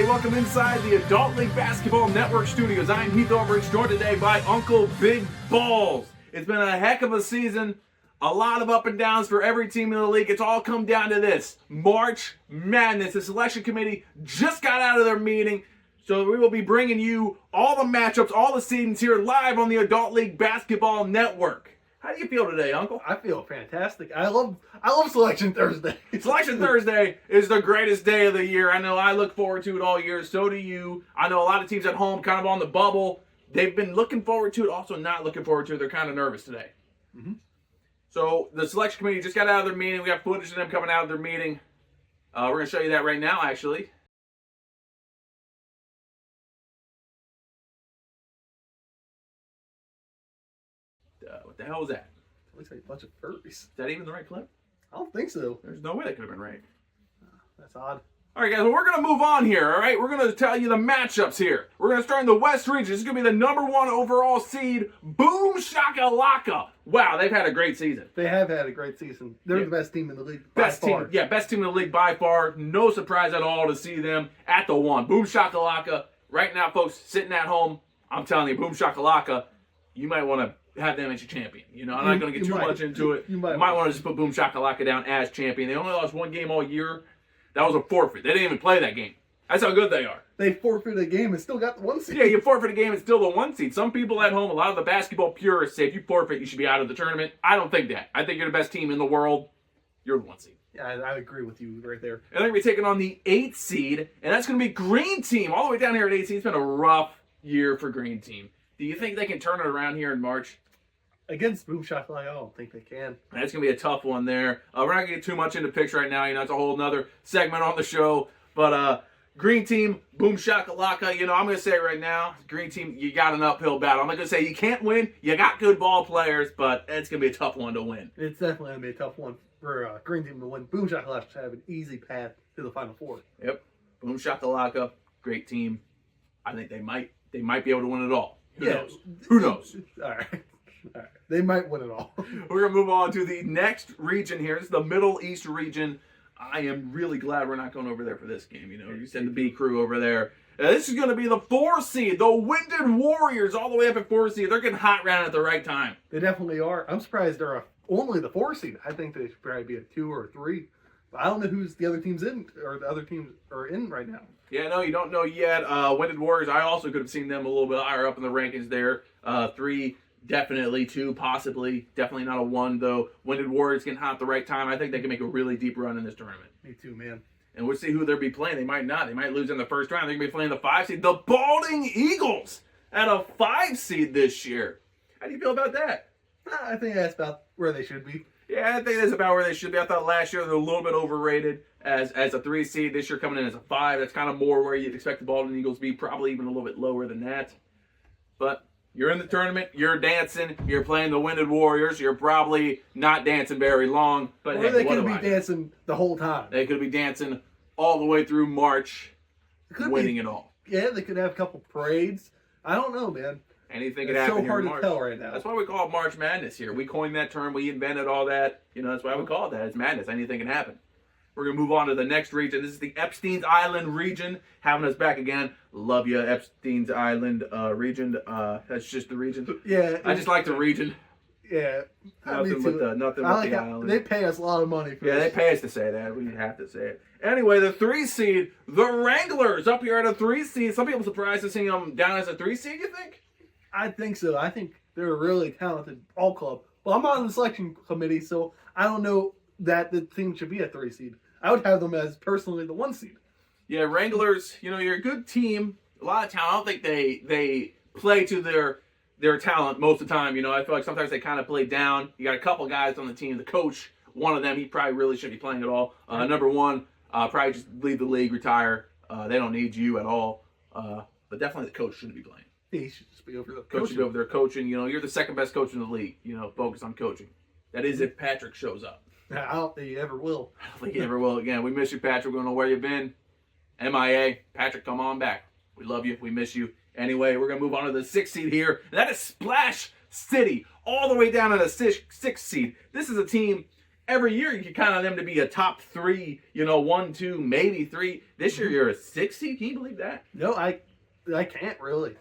everybody. Welcome inside the Adult League Basketball Network studios. I'm Heath Overich, joined today by Uncle Big Balls. It's been a heck of a season. A lot of up and downs for every team in the league. It's all come down to this. March Madness. The selection committee just got out of their meeting. So we will be bringing you all the matchups, all the seedings here live on the Adult League Basketball Network. How do you feel today, Uncle? I feel fantastic. I love Selection Thursday. Selection Thursday is the greatest day of the year. I know I look forward to it all year. So do you. I know a lot of teams at home kind of on the bubble. They've been looking forward to it, also not looking forward to it. They're kind of nervous today. Mm-hmm. So the selection committee just got out of their meeting. We got footage of them coming out of their meeting. We're going to show you that right now, actually. What the hell was that? It looks like a bunch of furries. Is that even the right clip? I don't think so. There's no way that could have been right. That's odd. All right, guys, well, we're going to move on here, all right? We're going to tell you the matchups here. We're going to start in the West region. This is going to be the number 1 overall seed, Boom Shakalaka. Wow, they've had a great season. They have had a great season. They're the best team in the league by Best far. team, yeah, best team in the league by far. No surprise at all to see them at the 1. Boom Shakalaka. Right now, folks, sitting at home, I'm telling you, Boom Shakalaka, you might want to have them as your champion. You know, I'm not going to get too much into it. You might want to just put Boom Shakalaka down as champion. They only lost 1 game all year. That was a forfeit. They didn't even play that game. That's how good they are. They forfeited a game and still got the 1 seed. Yeah, you forfeit a game, it's still the 1 seed. Some people at home, a lot of the basketball purists say if you forfeit, you should be out of the tournament. I don't think that. I think you're the best team in the world. You're the 1 seed. Yeah, I agree with you right there. And they're going to be taking on the 8 seed, and that's going to be Green Team. All the way down here at 8 seed. It's been a rough year for Green Team. Do you think they can turn it around here in March? Against Boom Shakalaka, I don't think they can. That's going to be a tough one there. We're not going to get too much into picks right now. You know, it's a whole nother segment on the show. But Green Team, Boom Shakalaka, you know, I'm going to say right now, Green Team, you got an uphill battle. I'm not going to say you can't win. You got good ball players, but it's going to be a tough one to win. It's definitely going to be a tough one for Green Team to win. Boom Shakalaka should have an easy path to the Final Four. Yep. Boom Shakalaka, great team. I think they might be able to win it all. Who knows? Who knows? All right. They might win it all. We're going to move on to the next region here. This is the Middle East region. I am really glad we're not going over there for this game. You know, you send the B crew over there. This is going to be the 4 seed, the Winded Warriors, all the way up at 4 seed. They're getting hot right at the right time. They definitely are. I'm surprised they're only the 4 seed. I think they should probably be a 2 or a 3. But I don't know who's the other teams in, or the other teams are in right now. Yeah, no, you don't know yet. Winded Warriors, I also could have seen them a little bit higher up in the rankings there. 3. Definitely 2, possibly. Definitely not a 1, though. Winded Warriors getting hot at the right time. I think they can make a really deep run in this tournament. Me too, man. And we'll see who they'll be playing. They might not. They might lose in the first round. They're going to be playing the 5 seed. The Balding Eagles at a 5 seed this year. How do you feel about that? I think that's about where they should be. Yeah, I think that's about where they should be. I thought last year they were a little bit overrated as a 3 seed. This year coming in as a 5. That's kind of more where you'd expect the Balding Eagles to be. Probably even a little bit lower than that. But you're in the tournament, you're dancing, you're playing the Winded Warriors, you're probably not dancing very long, but or they could be dancing the whole time. They could be dancing all the way through March, winning it all. Yeah, they could have a couple parades. I don't know, man. Anything could happen here in March. It's so hard to tell right now. That's why we call it March Madness here. We coined that term, we invented all that. You know, that's why we call it that. It's madness. Anything can happen. We're going to move on to the next region. This is the Epstein's Island region. Having us back again. Love you, Epstein's Island region. That's just the region. Yeah. I just like the region. Yeah. Nothing with the island. They pay us a lot of money for this. Yeah, they pay us to say that. We have to say it. Anyway, the 3 seed, the Wranglers, up here at a 3 seed. Some people surprised to see them down as a 3 seed, you think? I think so. I think they're a really talented ball club. Well, I'm on the selection committee, so I don't know that the team should be a 3 seed. I would have them as personally the 1 seed. Yeah, Wranglers, you know, you're a good team. A lot of talent. I don't think they play to their talent most of the time. You know, I feel like sometimes they kind of play down. You got a couple guys on the team. The coach, one of them, he probably really shouldn't be playing at all. Number 1, probably just leave the league, retire. They don't need you at all. But definitely the coach shouldn't be playing. He should just be over there coach should be over there coaching. You know, you're the second best coach in the league. You know, focus on coaching. That is if Patrick shows up. I don't think he ever will. I don't think he ever will again. We miss you, Patrick. We don't know where you've been. MIA. Patrick, come on back. We love you. We miss you. Anyway, we're going to move on to the 6th seed here. And that is Splash City. All the way down to the 6th seed. This is a team, every year you can count on them to be a top 3, 1, 2, maybe 3. This year you're a 6 seed. Can you believe that? No, I can't really.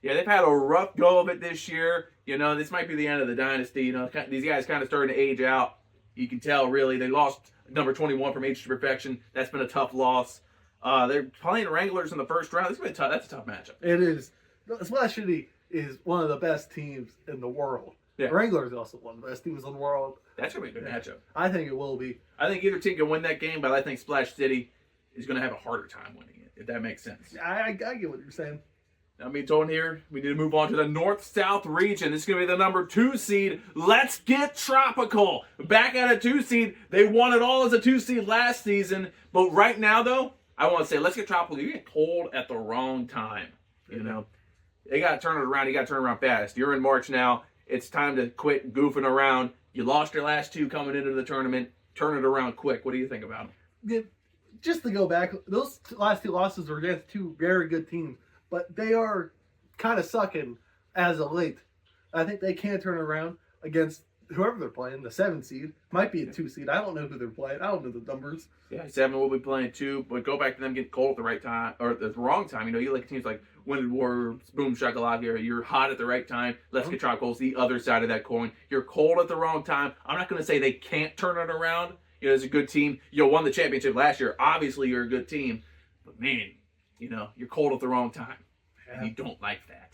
Yeah, they've had a rough go of it this year. This might be the end of the dynasty. These guys kind of starting to age out. You can tell, really. They lost number 21 from Age to Perfection. That's been a tough loss. They're playing Wranglers in the first round. That's a tough matchup. It is. Splash City is one of the best teams in the world. Yeah. Wranglers is also one of the best teams in the world. That's going to be a good matchup. I think it will be. I think either team can win that game, but I think Splash City is going to have a harder time winning it, if that makes sense. I get what you're saying. Tony here, we need to move on to the North-South region. This is going to be the number 2 seed. Let's get tropical. Back at a 2 seed. They won it all as a 2 seed last season. But right now, though, I want to say, let's get tropical. You get cold at the wrong time. They got to turn it around. You got to turn it around fast. You're in March now. It's time to quit goofing around. You lost your last 2 coming into the tournament. Turn it around quick. What do you think about them? Just to go back, those last 2 losses were against 2 very good teams. But they are kind of sucking as of late. I think they can turn around against whoever they're playing. The 7 seed might be a 2 seed. I don't know who they're playing. I don't know the numbers. Yeah, 7 will be playing 2, but go back to them getting cold at the right time or at the wrong time. You like teams like Winded Warriors, Boom Shakalaka. You're hot at the right time. Let's get Tropical. The other side of that coin. You're cold at the wrong time. I'm not going to say they can't turn it around. It's a good team. You won the championship last year. Obviously, you're a good team, but man. You're cold at the wrong time. And you don't like that.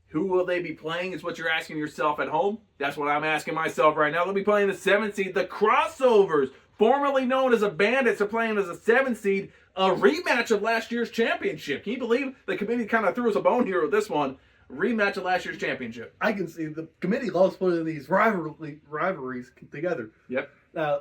Who will they be playing is what you're asking yourself at home. That's what I'm asking myself right now. They'll be playing the 7 seed, the Crossovers, formerly known as the Bandits, are playing as a 7 seed, a rematch of last year's championship. Can you believe the committee kind of threw us a bone here with this one? Rematch of last year's championship. I can see the committee loves putting these rivalries together. Yep.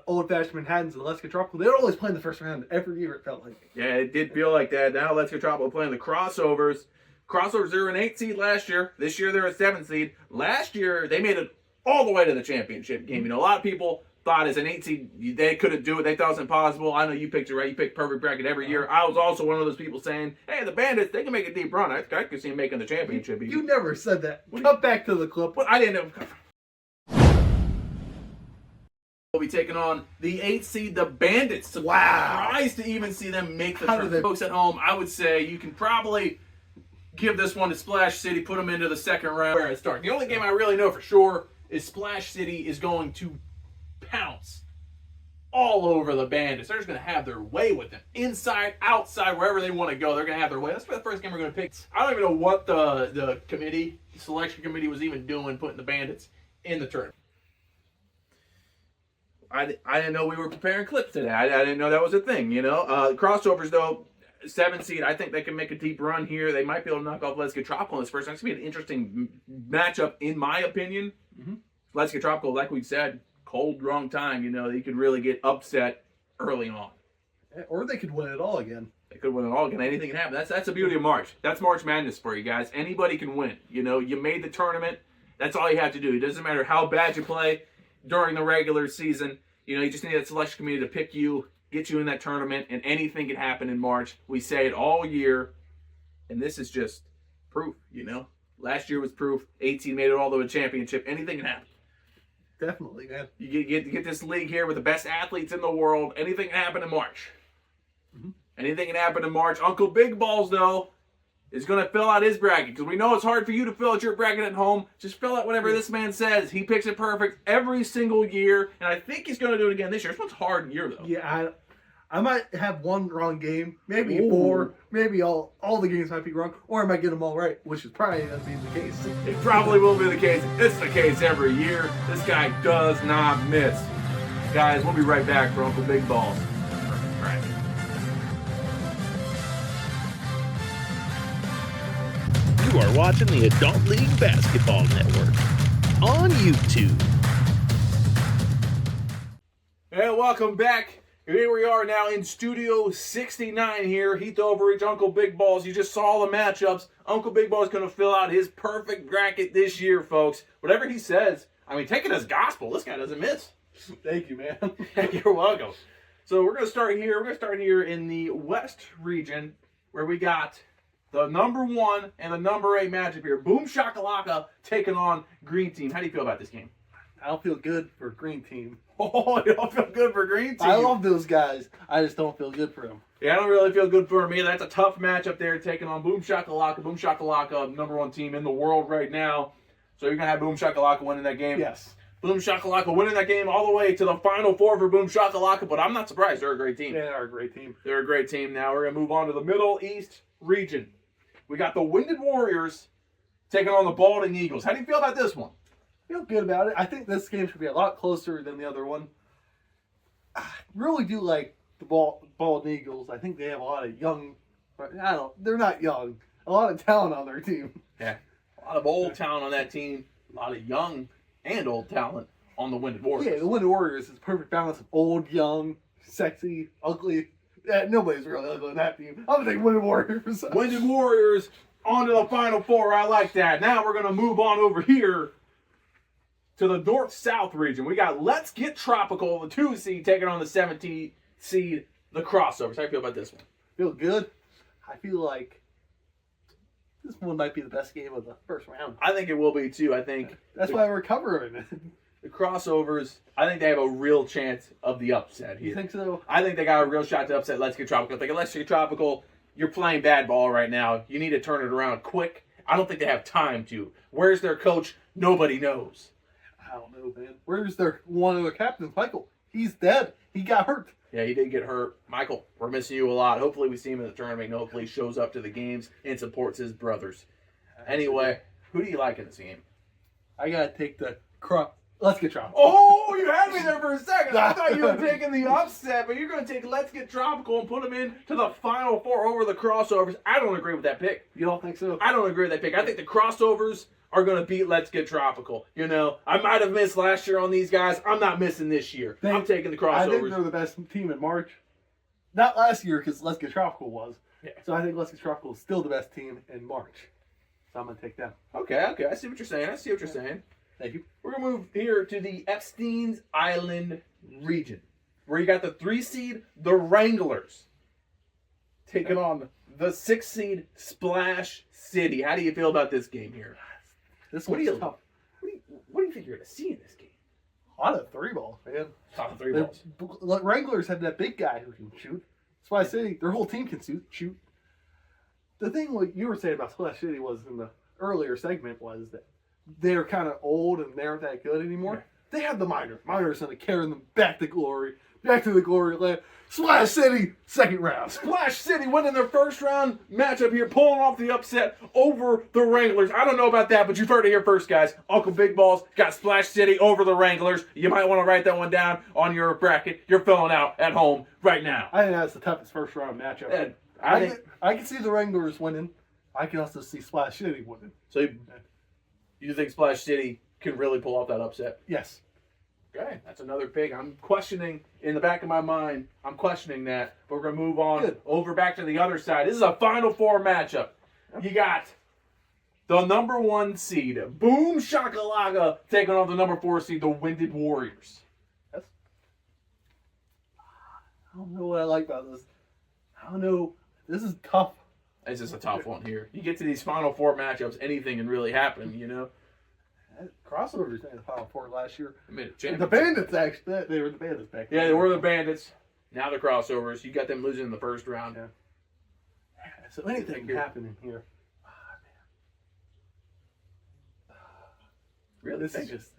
Old Fashioned Manhattans and Let's Get Tropical, they were always playing the first round every year, it felt like. Yeah, it did feel like that. Now Let's Get Tropical playing the Crossovers. Crossovers, they were an 8 seed last year. This year they're a 7 seed. Last year they made it all the way to the championship game. A lot of people thought as an 8 seed they couldn't do it. They thought it was impossible. I know you picked it right. You picked perfect bracket every year. I was also one of those people saying, hey, the Bandits, they can make a deep run. I could see them making the championship. You never said that. Cut back to the clip. But I didn't know. We'll be taking on the 8 seed, the Bandits. Wow. Surprised to even see them make the tournament. Folks at home, I would say you can probably give this one to Splash City, put them into the second round where it starts. The only game I really know for sure is Splash City is going to pounce all over the Bandits. They're just going to have their way with them. Inside, outside, wherever they want to go, they're going to have their way. That's the first game we're going to pick. I don't even know what the selection committee was even doing, putting the Bandits in the tournament. I didn't know we were preparing clips today. I didn't know that was a thing, Crossovers, though, 7 seed, I think they can make a deep run here. They might be able to knock off Let's Get Tropical in this first. It's going to be an interesting matchup, in my opinion. Mm-hmm. Let's Get Tropical, like we said, cold, wrong time. They could really get upset early on. Or they could win it all again. They could win it all again. Anything can happen. That's the beauty of March. That's March Madness for you guys. Anybody can win. You made the tournament. That's all you have to do. It doesn't matter how bad you play during the regular season. You just need that selection committee to pick you, get you in that tournament, and anything can happen in March. We say it all year, and this is just proof, Last year was proof. 18 made it all to a championship. Anything can happen. Definitely, man. You get this league here with the best athletes in the world. Anything can happen in March. Mm-hmm. Anything can happen in March. Uncle Big Balls, though, is going to fill out his bracket, because we know it's hard for you to fill out your bracket at home. Just fill out whatever this man says. He picks it perfect every single year, and I think he's going to do it again this year. This one's a hard year, though. Yeah, I might have one wrong game, maybe 4, maybe all the games might be wrong, or I might get them all right, which is probably going to be the case. It probably will be the case. It's the case every year. This guy does not miss. Guys, we'll be right back for Uncle Big Balls. Right. You are watching the Adult League Basketball Network on YouTube. And welcome back. Here we are now in Studio 69 here. Heath Overreach, Uncle Big Balls. You just saw the matchups. Uncle Big Balls is going to fill out his perfect bracket this year, folks. Whatever he says, take it as gospel. This guy doesn't miss. Thank you, man. You're welcome. So we're going to start here. We're going to start here in the West region, where we got the number 1 and the number 8 matchup here. Boom Shakalaka taking on Green Team. How do you feel about this game? I don't feel good for Green Team. Oh, you don't feel good for Green Team. I love those guys. I just don't feel good for them. Yeah, I don't really feel good for me. That's a tough matchup there, taking on Boom Shakalaka. Boom Shakalaka, number one team in the world right now. So you're going to have Boom Shakalaka winning that game. Yes. Boom Shakalaka winning that game all the way to the Final Four for Boom Shakalaka, but I'm not surprised. They're a great team. They are a great team. They're a great team. Now we're going to move on to the Middle East region. We got the Winded Warriors taking on the Balding Eagles. How do you feel about this one? I feel good about it. I think this game should be a lot closer than the other one. I really do like the Bald Eagles. I think they have a lot of young. They're not young. A lot of talent on their team. Yeah, a lot of old talent on that team. A lot of young and old talent on the Winded Warriors. Yeah, the Winded Warriors is a perfect balance of old, young, sexy, ugly. Yeah, nobody's really ugly on that team. I'm gonna take Winded Warriors. Winded Warriors on to the Final Four. I like that. Now we're going to move on over here to the North-South region. We got Let's Get Tropical, the 2 seed, taking on the 17 seed, the Crossovers. How do you feel about this one? Feel good. I feel like this one might be the best game of the first round. I think it will be, too. I think That's why we're covering it. the Crossovers, I think they have a real chance of the upset here. You think so? I think they got a real shot to upset Let's Get Tropical. I think Let's Get Tropical, you're playing bad ball right now. You need to turn it around quick. I don't think they have time to. Where's their coach? Nobody knows. I don't know, man. Where's one of their captains, Michael? He's dead. He got hurt. Yeah, he did get hurt. Michael, we're missing you a lot. Hopefully we see him in the tournament. And hopefully he shows up to the games and supports his brothers. Anyway, who do you like in this game? I gotta take the Let's Get Tropical. Oh, you had me there for a second. I thought you were taking the upset, but you're going to take Let's Get Tropical and put them in to the Final Four over the Crossovers. I don't agree with that pick. You don't think so? I don't agree with that pick. I think the Crossovers are going to beat Let's Get Tropical. You know, I might have missed last year on these guys. I'm not missing this year. I'm taking the I think Crossovers. they're the best team in March. Not last year, because Let's Get Tropical was. Yeah. So I think Let's Get Tropical is still the best team in March. So I'm going to take them. Okay. I see what you're saying. Thank you. We're going to move here to the Epstein's Island region, where you got the 3 seed, the Wranglers, taking on the 6 seed, Splash City. How do you feel about this game here? This What do one's you- tough. What do you think you're going to see in this game? A lot of 3-ball, man. Top of 3 The balls. Wranglers have that big guy who can shoot. Splash City, their whole team can shoot. The thing what you were saying about Splash City was in the earlier segment was that they're kind of old and they aren't that good anymore. Yeah. They have the Minor. Minor's going to carry them back to glory. Back to the glory land. Splash City, second round. Splash City winning their first round matchup here, pulling off the upset over the Wranglers. I don't know about that, but you've heard it here first, guys. Uncle Big Balls got Splash City over the Wranglers. You might want to write that one down on your bracket you're filling out at home right now. I think that's the toughest first round matchup. And I I can see the Wranglers winning. I can also see Splash City winning. So you think Splash City can really pull off that upset? Yes. Okay, that's another pick. I'm questioning, in the back of my mind, I'm questioning that. But we're going to move on over back to the other side. This is a Final Four matchup. You got the number 1 seed, Boom Shakalaka, taking on the number 4 seed, the Winded Warriors. I don't know what I like about this. I don't know. This is tough. This is a tough one here. You get to these Final Four matchups, anything can really happen, you know? Crossovers made the Final Four last year. I mean, The Bandits, actually. They were the Bandits back then. Yeah, they were the Bandits. Now the Crossovers. You got them losing in the first round. Yeah. So anything can happen in here. Really? This is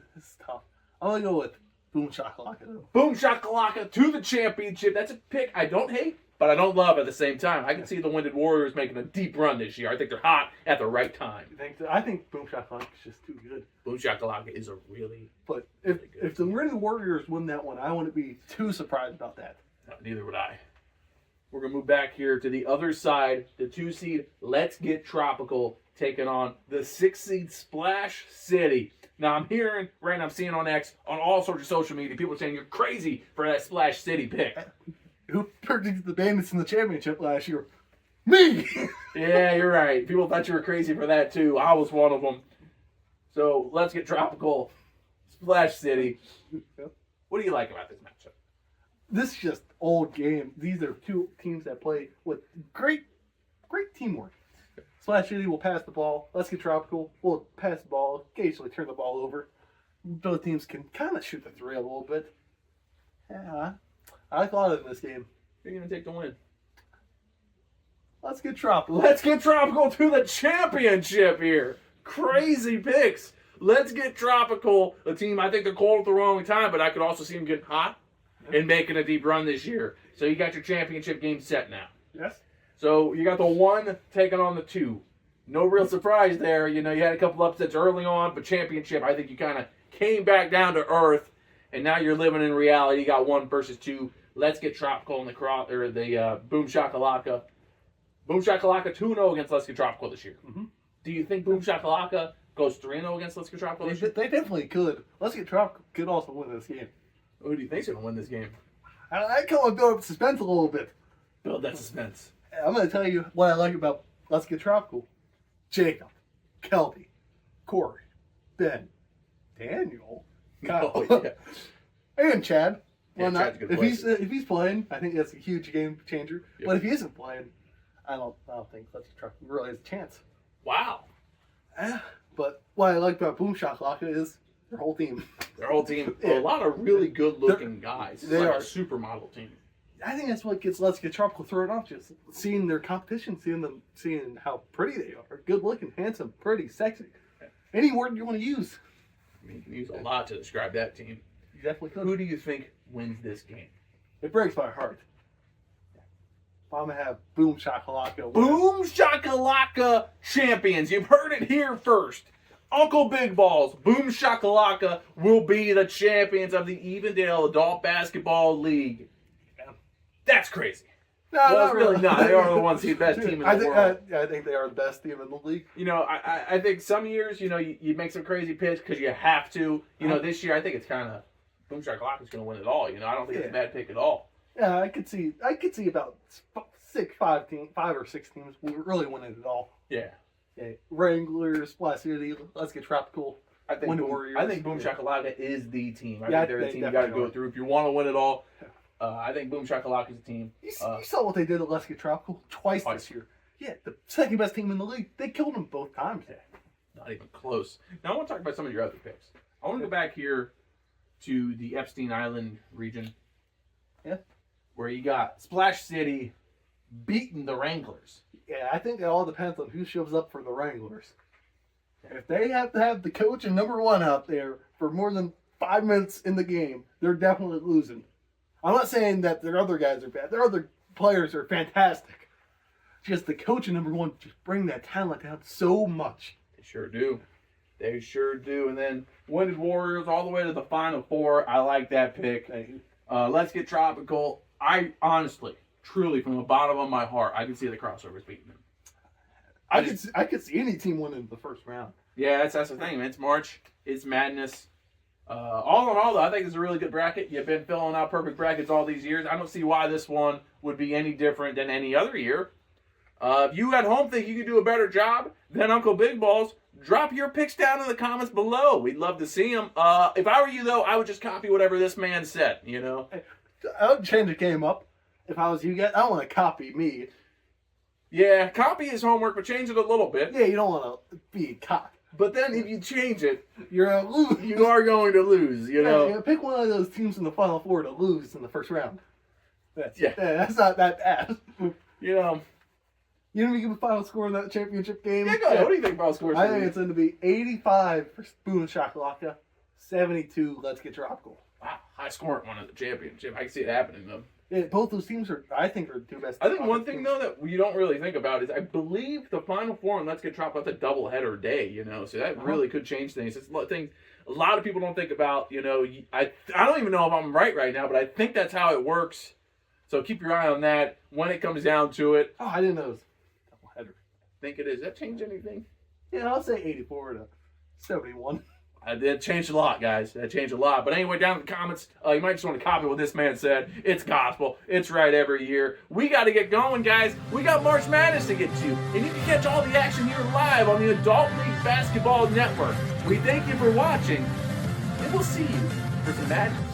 tough. I'm going to go with Boom Shakalaka. Boom Shakalaka to the championship. That's a pick I don't hate, but I don't love at the same time. I can see the Winded Warriors making a deep run this year. I think they're hot at the right time. I think Boom Shakalaka is just too good. Boom Shakalaka is a really... But if the Winded Warriors win that one, I wouldn't be too surprised about that. No, neither would I. We're going to move back here to the other side. The 2 seed, Let's Get Tropical, taking on the 6 seed, Splash City. Now, I'm hearing, right now, I'm seeing on X, on all sorts of social media, people saying you're crazy for that Splash City pick. Who predicted the Bandits in the championship last year? Me! Yeah, you're right. People thought you were crazy for that, too. I was one of them. So, Let's Get Tropical, Splash City. What do you like about this matchup? This is just old game. These are two teams that play with great teamwork. Splash City will pass the ball. Let's Get Tropical will pass the ball, occasionally turn the ball over. both teams can kind of shoot the three a little bit. Yeah, I like a lot in this game. Who are you going to take the win? Let's get tropical. Let's get Tropical to the championship here. Crazy picks. Let's get Tropical, a team, I think they're cold at the wrong time, but I could also see them getting hot and making a deep run this year. So you got your championship game set now. Yes. So you got the 1 taking on the 2. No real surprise there. You know, you had a couple upsets early on, but championship, I think you kind of came back down to earth, and now you're living in reality. You got 1 versus 2. Let's get Tropical in the Boom Shakalaka. Boom Shakalaka 2-0 against Let's Get Tropical this year. Mm-hmm. Do you think Boom Shakalaka goes 3-0 against Let's Get Tropical this year? They definitely could. Let's get tropical. Could also win this game. Who do you think's going to win this game? I kind of build up suspense a little bit. Build that suspense. I'm going to tell you what I like about Let's Get Tropical. Jacob, Kelby, Corey, Ben, Daniel, Kyle, Oh, yeah. and Chad. Yeah, Well, not, Chad's a good if he's playing, I think that's a huge game changer. Yep. But if he isn't playing, I don't think Let's Get Tropical really has a chance. Wow. But what I like about Boom Shakalaka is their whole team. Their whole team, Yeah. a lot of really good-looking guys. It's they like are. a supermodel team. I think that's what gets Let's Get Tropical thrown off. Just seeing their competition, seeing how pretty they are, good looking, handsome, pretty, sexy. Any word you want to use, I mean, you can use a lot to describe that team. you definitely could. Who do you think wins this game? It breaks my heart. I'm gonna have Boom Shakalaka. win. Boom Shakalaka champions. You've heard it here first. Uncle Big Balls, Boom Shakalaka will be the champions of the Evendale Adult Basketball League. That's crazy. No, Well, not it's really not. They are the ones, the best team in the I think, world. I think they are the best team in the league. You know, I think some years, you know, you make some crazy picks because you have to. You know, this year I think it's kind of Boom Shakalaka's going to win it all. You know, I don't think it's a bad pick at all. Yeah, I could see about five or six teams really winning it all. Yeah. Yeah, Wranglers, Splash City, Let's Get Tropical. I think Win Boom, Warriors. I think Boom Yeah. Shakalaka is the team. I Yeah, think they're the they team you got to definitely go are. through if you want to win it all. I think Boom Shakalaka is the team. You saw what they did at Let's Get Tropical twice Twice. this year. Yeah, the second best team in the league. They killed them both times. Not even close. Now I want to talk about some of your other picks. I want to go back here to the Epstein Island region. Yeah. Where you got Splash City beating the Wranglers. Yeah, I think it all depends on who shows up for the Wranglers. If they have to have the coach and number 1 out there for more than 5 minutes in the game, they're definitely losing. I'm not saying that their other guys are bad. Their other players are fantastic. Just the coach and number 1 just bring that talent down so much. They sure do. They sure do. And then Winded Warriors all the way to the Final Four. I like that pick. Let's Get Tropical. I honestly, truly, from the bottom of my heart, I can see the crossovers beating them. I could see any team winning the first round. Yeah, that's the thing, man. It's March. It's madness. All in all, though, I think it's a really good bracket. You've been filling out perfect brackets all these years. I don't see why this one would be any different than any other year. If you at home think you could do a better job than Uncle Big Balls, drop your picks down in the comments below. We'd love to see them. If I were you, though, I would just copy whatever this man said, you know? I would change the game up if I was you guys. I don't want to copy me. Yeah, copy his homework, but change it a little bit. Yeah, you don't want to be a cock. But then if you change it, You're a lose. you are going to lose, you know? Yeah, pick one of those teams in the Final Four to lose in the first round. Yeah. That's not that bad. You know, You know me give a final score in that championship game? yeah, go ahead. What do you think about scores? I think it's going to be 85 for Boom Shakalaka, 72 Let's Get Tropical. Wow, high scoring one of the championship. I can see it happening, though. Yeah, both those teams I think, are the two best. I think one thing, though, that you don't really think about is I believe the Final Four and Let's Get Tropical, that's a doubleheader day, you know, so that really could change things. It's things a lot of people don't think about, you know. I don't even know if I'm right now, but I think that's how it works. So keep your eye on that when it comes down to it. Oh, I didn't know it was a doubleheader. Think it is. Does that change anything? Yeah, I'll say 84 to 71. That changed a lot, guys. That changed a lot. But anyway, down in the comments, you might just want to copy what this man said. It's gospel. It's right every year. We got to get going, guys. We got March Madness to get to. And you can catch all the action here live on the Adult League Basketball Network. We thank you for watching. And we'll see you for some madness.